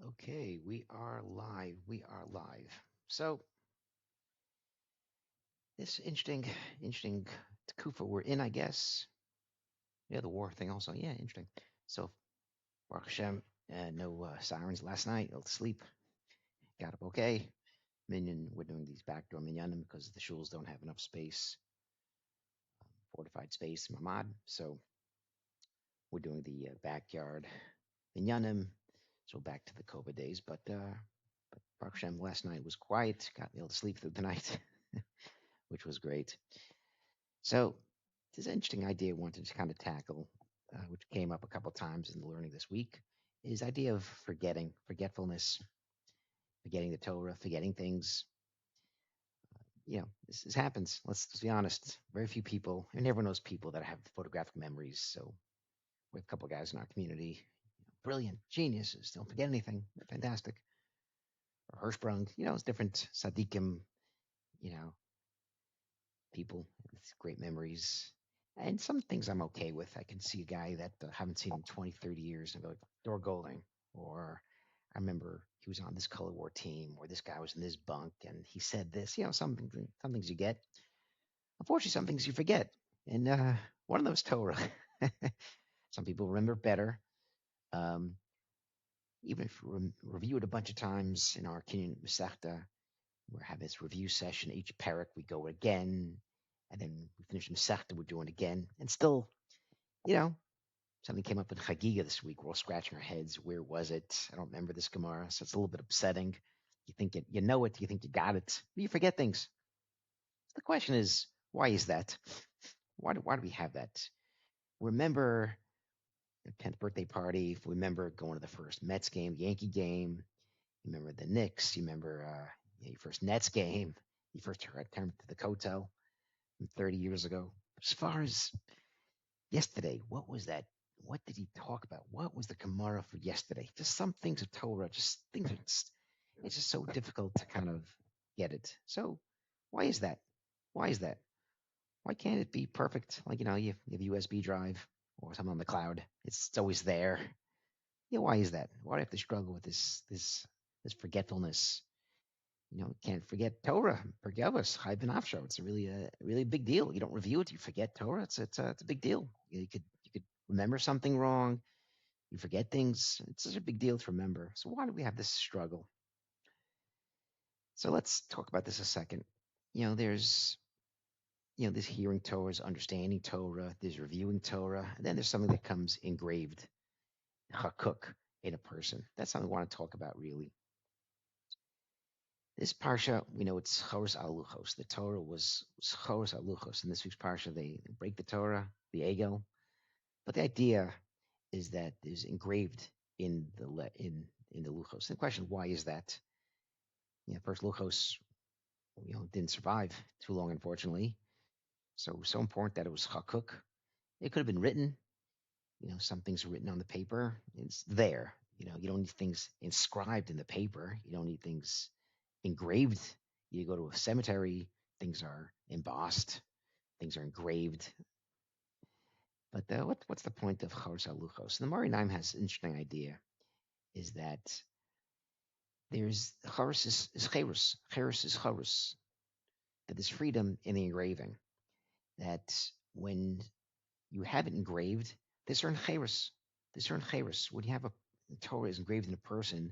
Okay, we are live. We are live. So this interesting kufa we're in, I guess. Yeah, the war thing also. Yeah, interesting. So Baruch Hashem, no sirens last night. Able to sleep. Got up okay. Minyan, we're doing these backdoor minyanim because the shuls don't have enough space, fortified space, mamad. So we're doing the backyard minyanim. So back to the COVID days, but Baruch Hashem last night was quiet. Got me able to sleep through the night, which was great. So this is an interesting idea I wanted to kind of tackle, which came up a couple of times in the learning this week, is idea of forgetting, forgetfulness, forgetting the Torah, forgetting things. This happens. Let's be honest. Very few people, and everyone knows people that have photographic memories. So we have a couple of guys in our community, brilliant geniuses, don't forget anything, fantastic. Or Hirschsprung, it's different. Sadiqim, you know, people with great memories. And some things I'm okay with. I can see a guy that I haven't seen in 20, 30 years and go, Dor Golding. Or I remember he was on this color war team, or this guy was in this bunk and he said this. Some things you get. Unfortunately, some things you forget. And one of those Torah. Some people remember better. Um, Even if we review it a bunch of times in our Kenyan Masechta, we have this review session. Each parak we go again, and then we finish Masechta, we're doing it again. And still, you know, something came up with Chagiga this week. We're all scratching our heads. Where was it? I don't remember this Gemara. So it's a little bit upsetting. You think you know it, you think you got it, but you forget things. The question is, why is that? Why do we have that? Remember the 10th birthday party. If we remember going to the first Mets game, Yankee game. You remember the Knicks. You remember your first Nets game. You first returned to the Kotel 30 years ago. As far as yesterday, what was that? What did he talk about? What was the Gemara for yesterday? Just some things of Torah, just things it's just so difficult to kind of get it. So why is that? Why is that? Why can't it be perfect? Like, you have a USB drive or something on the cloud. It's always there. Yeah, why is that? Why do I have to struggle with this forgetfulness? Can't forget Torah. Forgive us, Chai B'nafsho. It's a really big deal. You don't review it, you forget Torah. It's a big deal. You could remember something wrong. You forget things. It's such a big deal to remember. So why do we have this struggle? So let's talk about this a second. There's this hearing Torah, is understanding Torah, there's reviewing Torah, and then there's something that comes engraved, hakuk, in a person. That's something I want to talk about really. This parsha, we know it's Choros Aluchos. The Torah was Choros Aluchos. In this week's parsha, they break the Torah, the Egel. But the idea is that is engraved in the Luchos. The question, why is that? First Luchos, didn't survive too long, unfortunately. So important that it was Chakuk. It could have been written. Some things are written on the paper. It's there. You don't need things inscribed in the paper. You don't need things engraved. You go to a cemetery, things are embossed, things are engraved. But what's the point of Choros Aluchos? The Mari Naim has an interesting idea, is that there's Choros is Cherus. Cherus is Choros. That there's freedom in the engraving. That when you have it engraved, there's certain Cherus. There's certain Cherus. When you have a Torah is engraved in a person,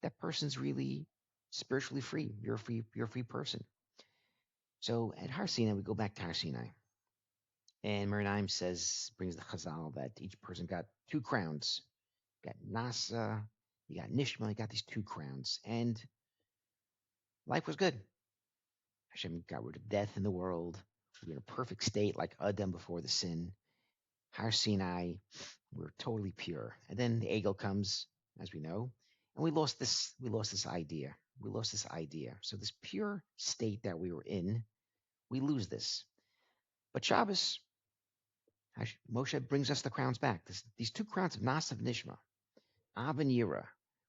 that person's really spiritually free. You're a free person. So at Har Sinai, we go back to Har Sinai. And Merinaim brings the Chazal that each person got two crowns. You got Nasa, you got Nishma, you got these two crowns. And life was good. Hashem got rid of death in the world. We were in a perfect state like Adam before the sin. Har Sinai, we're totally pure. And then the Egel comes, as we know, and we lost this idea. So this pure state that we were in, we lose this. But Shabbos, Moshe brings us the crowns back. These two crowns of Nasav Nishma, Av and Yira,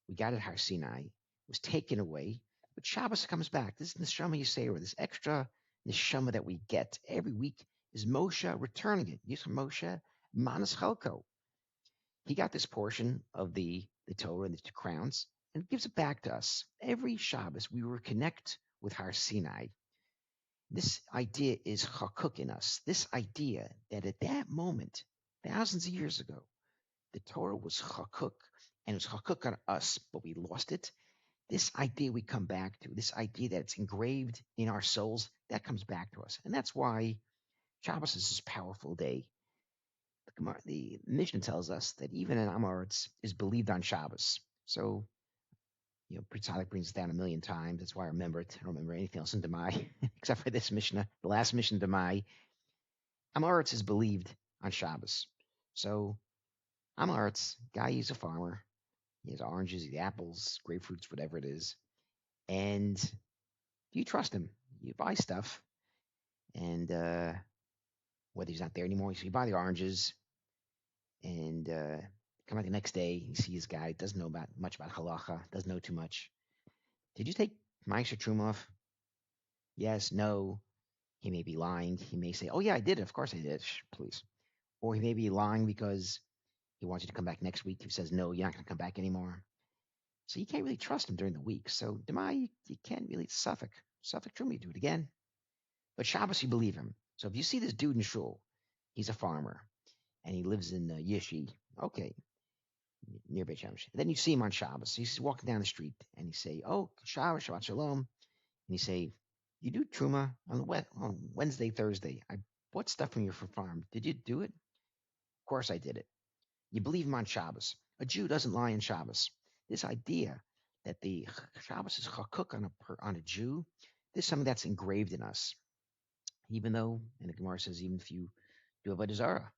we got at Har Sinai, was taken away, but Shabbos comes back. This Neshama Yisera, this extra Neshama that we get every week, is Moshe returning it. Yisra Moshe Manas Chalko. He got this portion of the Torah and the two crowns, and it gives it back to us. Every Shabbos, we reconnect with Har Sinai. This idea is chakuk in us. This idea that at that moment, thousands of years ago, the Torah was chakuk, and it was chakuk on us, but we lost it. This idea we come back to, this idea that it's engraved in our souls, that comes back to us. And that's why Shabbos is this powerful day. The Mishnah tells us that even an Amoritz is believed on Shabbos. So, Tzaddik brings it down a million times. That's why I remember it. I don't remember anything else in Demai except for this Mishnah, the last Mishnah Demai. Amoritz is believed on Shabbos. So, Amoritz, guy, he's a farmer. He has oranges, he has apples, grapefruits, whatever it is. And you trust him. You buy stuff. And whether he's not there anymore, so you buy the oranges and come out the next day. You see this guy doesn't know much about halacha, doesn't know too much. Did you take Meister Trumov? Yes, no. He may be lying. He may say, "Oh yeah, I did. Of course I did." Please. Or he may be lying because he wants you to come back next week. He says, "No, you're not going to come back anymore." So you can't really trust him during the week. So Demai, you can't really. Suffolk Trumov, you do it again. But Shabbos, you believe him. So if you see this dude in shul, he's a farmer and he lives in Yishi. Okay, near Beit Shemesh. Then you see him on Shabbos. He's walking down the street and you say, "Oh, Shabbos, Shabbat Shalom." And you say, "You do Truma on Wednesday, Thursday. I bought stuff from your farm. Did you do it?" Of course I did it. You believe him on Shabbos. A Jew doesn't lie on Shabbos. This idea that the Shabbos is chakuk on a Jew, this is something that's engraved in us. Even though, and the Gemara says, even if you do Avodah Zarah,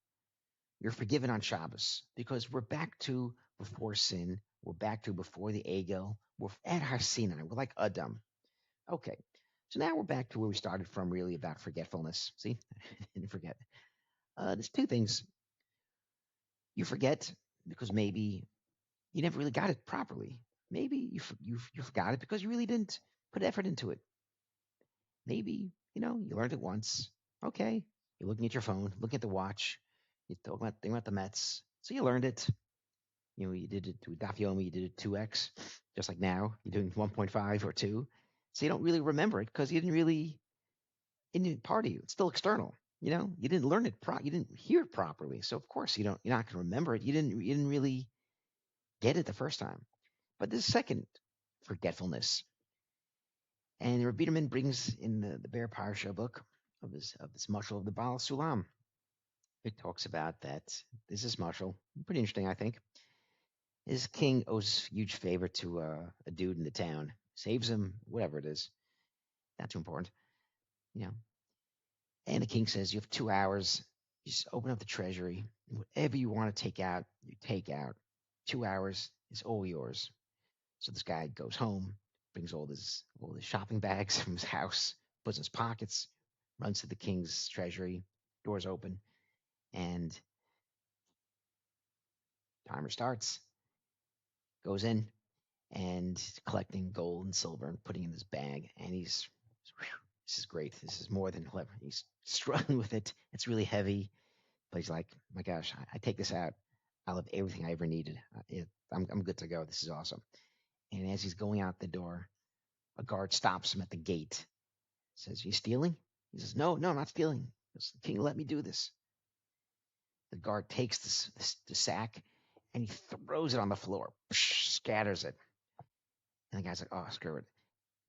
you're forgiven on Shabbos because we're back to before sin. We're back to before the Egel. We're at Har Sinai. We're like Adam. Okay. So now we're back to where we started from, really about forgetfulness. See, didn't forget. There's two things. You forget because maybe you never really got it properly. Maybe you forgot it because you really didn't put effort into it. Maybe you learned it once. Okay, you're looking at your phone, looking at the watch. You're thinking about the Mets, so you learned it. You did it to Daf Yomi, you did it 2x, just like now you're doing 1.5 or 2. So you don't really remember it because you didn't really, it didn't part of you. It's still external. You didn't learn it, you didn't hear it properly. So of course you're not going to remember it. You didn't really get it the first time. But this second forgetfulness, and Rabbi Biederman brings in the Bear Parsha book of this mashal of the Baal Sulam. It talks about that. This is mashal, pretty interesting, I think. His king owes huge favor to a dude in the town, saves him, whatever it is, not too important, you know. And the king says, "You have 2 hours. You just open up the treasury, and whatever you want to take out, you take out. 2 hours is all yours." So this guy goes home, brings all his shopping bags from his house, puts in his pockets, runs to the king's treasury, doors open, and timer starts. Goes in and collecting gold and silver and putting in his bag, and he's, this is great. This is more than clever. He's struggling with it. It's really heavy, but he's like, "My gosh, I take this out, I'll have everything I ever needed. I'm good to go. This is awesome." And as he's going out the door, a guard stops him at the gate. Says, "You stealing?" He says, "No, not stealing. He goes, 'King, let me do this." The guard takes the sack and he throws it on the floor, scatters it. And the guy's like, "Oh, screw it."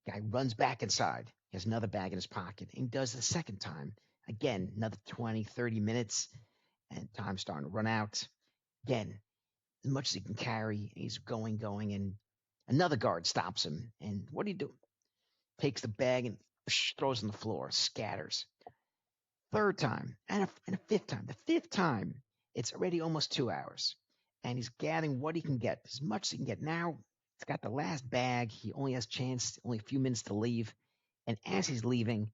Guy runs back inside. He has another bag in his pocket. And he does the second time. Again, another 20, 30 minutes. And time's starting to run out. Again, as much as he can carry. He's going. And another guard stops him. And what do you do? Takes the bag and throws it on the floor, scatters. Third time, and a fifth time. The fifth time, it's already almost 2 hours. And he's gathering what he can get, as much as he can get. Now, he's got the last bag. He only has only a few minutes to leave. And as he's leaving,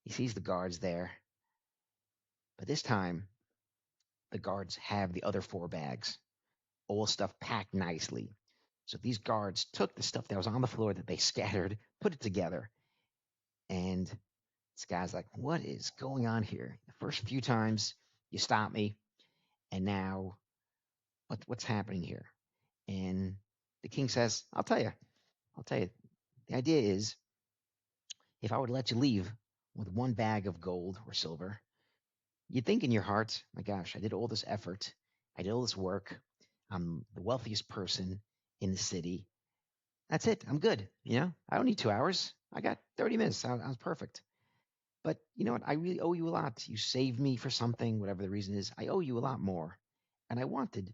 he sees the guards there. But this time, the guards have the other 4 bags, all stuff packed nicely. So these guards took the stuff that was on the floor that they scattered, put it together, and this guy's like, "What is going on here? The first few times you stopped me, and now what's happening here?" And The king says, I'll tell you. I'll tell you. The idea is if I were to let you leave with one bag of gold or silver, you'd think in your heart, my gosh, I did all this effort. I did all this work. I'm the wealthiest person in the city. That's it. I'm good. I don't need 2 hours. I got 30 minutes. I was perfect. But you know what? I really owe you a lot. You saved me for something, whatever the reason is. I owe you a lot more. And I wanted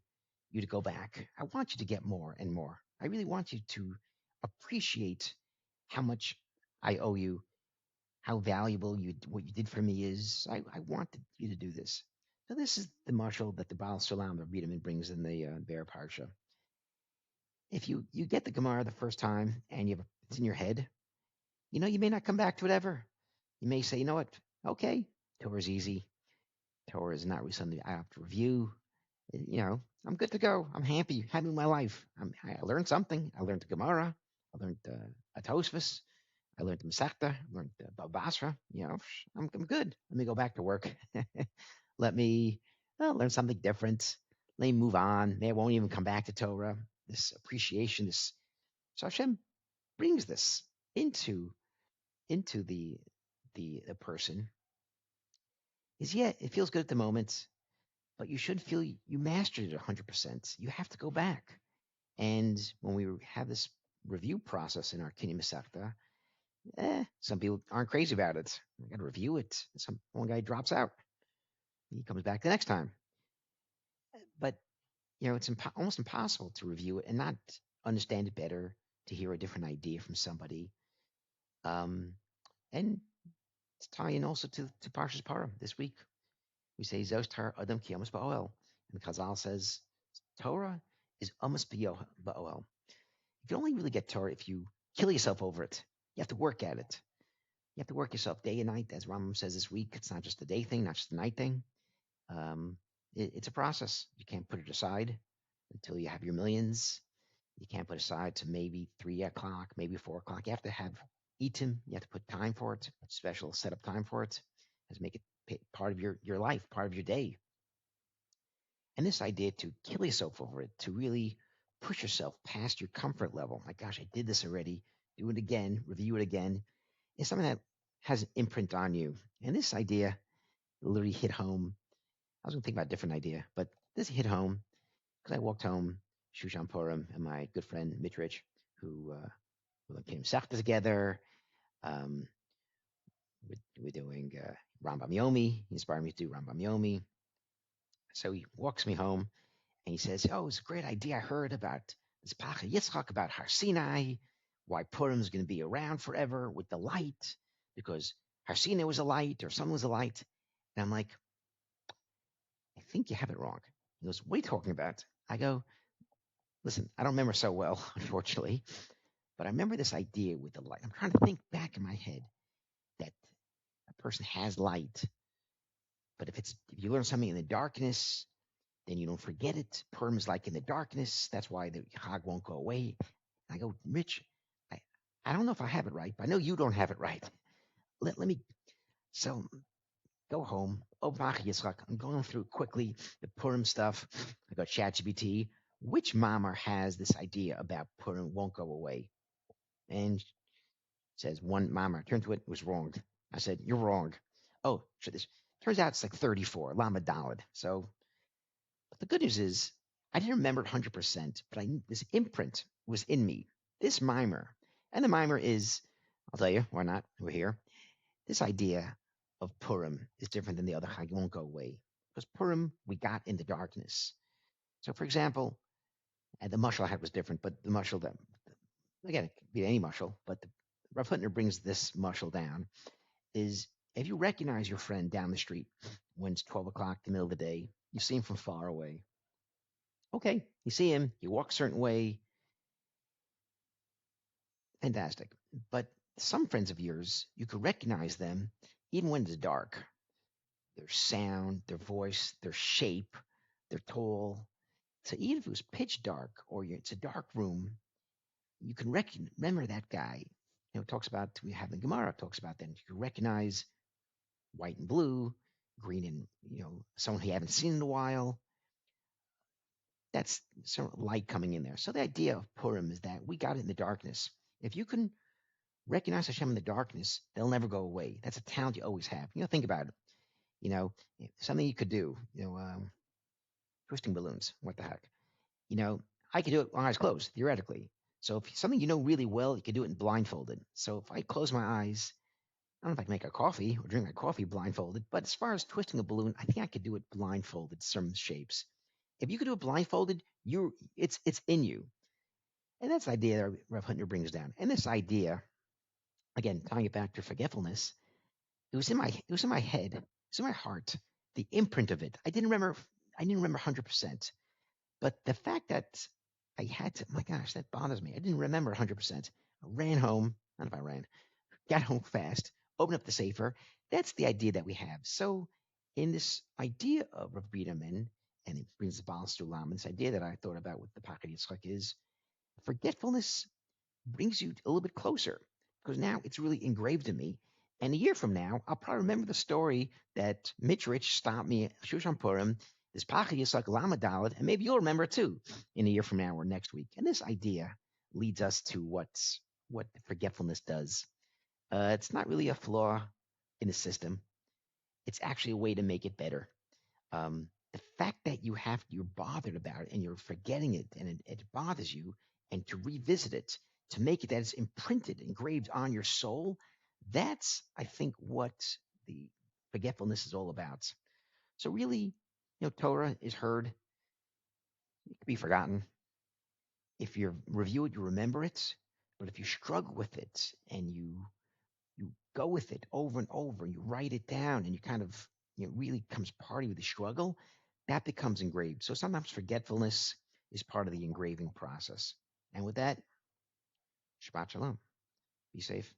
you to go back. I want you to get more and more. I really want you to appreciate how much I owe you, how valuable what you did for me is. I wanted you to do this. So this is the mashal that the Baal Sulam, the Biederman, brings in the Bear Parsha. If you get the Gemara the first time and it's in your head, you may not come back to it ever. You may say, you know what? Okay, Torah is easy. Torah is not really something I have to review. I'm good to go. I'm happy with my life. I learned something. I learned the Gemara. I learned a Tosfos. I learned the Masechta. I learned the Basra. I'm good. Let me go back to work. Let me learn something different. Let me move on. Maybe I won't even come back to Torah. This appreciation, this so Hashem brings this into the person. Is it feels good at the moment, but you should feel you mastered it 100%. You have to go back. And when we have this review process in our Kinyan Masechta, some people aren't crazy about it. I got to review it. One guy drops out. He comes back the next time. But it's almost impossible to review it and not understand it better, to hear a different idea from somebody. And it's tying also to Parshas Param this week. We say Zostar Adam Kiyamas Ba'oel. And Chazal says Torah is Amas Ba'oel. You can only really get Torah if you kill yourself over it. You have to work at it. You have to work yourself day and night, as Rambam says this week. It's not just a day thing, not just a night thing. It's a process. You can't put it aside until you have your millions. You can't put aside to maybe 3 o'clock, maybe 4 o'clock. You have to have eaten. You have to put time for it, a special set up time for it, and make it part of your life, part of your day. And this idea to kill yourself over it, to really push yourself past your comfort level. My gosh, I did this already. Do it again, review it again. Is something that has an imprint on you. And this idea literally hit home. I was going to think about a different idea, but this hit home because I walked home, Shushan Purim, and my good friend Mitrich, who came Sechta together. We're doing Rambam Yomi. He inspired me to do Rambam Yomi. So he walks me home and he says, "Oh, it's a great idea. I heard about this Pacha Yitzchak about Har Sinai, why Purim is going to be around forever with the light, because Har Sinai was a light or something was a light." And I'm like, "I think you have it wrong." He goes, "What are you talking about?" I go, "Listen, I don't remember so well, unfortunately, but I remember this idea with the light. I'm trying to think back in my head that a person has light, but if you learn something in the darkness, then you don't forget it. Purim is like in the darkness. That's why the Chag won't go away." I go, "Rich, I, I don't know if I have it right, but I know you don't have it right. Let me." So go home. Oh, Bach Yitzchak, I'm going through quickly the Purim stuff. I got ChatGPT. Which mamar has this idea about Purim won't go away? And it says one mamar. Turned to it was wrong. I said, "You're wrong." Oh, this turns out it's like 34, Lama Dalid. So but the good news is I didn't remember it 100%, but this imprint was in me, this mimer. And the mimer is, I'll tell you, why not? We're here. This idea of Purim is different than the other Chag. It won't go away. Because Purim, we got in the darkness. So, for example, and the mushal I had was different, but the mushal that, again, it could be any mushal, but Rav Hutner brings this mushal down, is if you recognize your friend down the street when it's 12 o'clock, the middle of the day, you see him from far away. Okay, you see him, you walk a certain way, fantastic. But some friends of yours, you could recognize them even when it's dark. Their sound, their voice, their shape, they're tall. So even if it was pitch dark or it's a dark room, you can remember that guy. It talks about, we have the Gemara, talks about that. You can recognize white and blue, green and, someone you haven't seen in a while. That's some light coming in there. So the idea of Purim is that we got it in the darkness. If you can recognize Hashem in the darkness, they'll never go away. That's a talent you always have. Think about it. You know, something you could do. Twisting balloons. What the heck? You know, I could do it with my eyes closed, theoretically. So if something you know really well, you could do it blindfolded. So if I close my eyes, I don't know if I can make a coffee or drink my coffee blindfolded, but as far as twisting a balloon, I think I could do it blindfolded, some shapes. If you could do it blindfolded, it's in you. And that's the idea that Rev Hunter brings down. And this idea, again, tying it back to forgetfulness, it was in my head, it was in my heart, the imprint of it. I didn't remember 100%. But the fact that I had to, my gosh, that bothers me. I didn't remember 100%. I ran home. I don't know if I ran, got home fast, opened up the safer. That's the idea that we have. So, in this idea of Rav Biederman, and it brings the balance to Lam, this idea that I thought about with the Pocket Yitzchak is forgetfulness brings you a little bit closer because now it's really engraved in me. And a year from now, I'll probably remember the story that Mitch Rich stopped me at Shushan Purim, this Pacha Yitzchak Lama Dalet, and maybe you'll remember it too in a year from now or next week. And this idea leads us to what forgetfulness does. It's not really a flaw in the system. It's actually a way to make it better. The fact that you're bothered about it and you're forgetting it and it bothers you, and to revisit it, to make it that it's imprinted, engraved on your soul, that's, I think, what the forgetfulness is all about. So really, Torah is heard, it can be forgotten. If you review it, you remember it. But if you struggle with it and you go with it over and over, and you write it down, and you kind of really becomes part of the struggle, that becomes engraved. So sometimes forgetfulness is part of the engraving process. And with that, Shabbat Shalom. Be safe.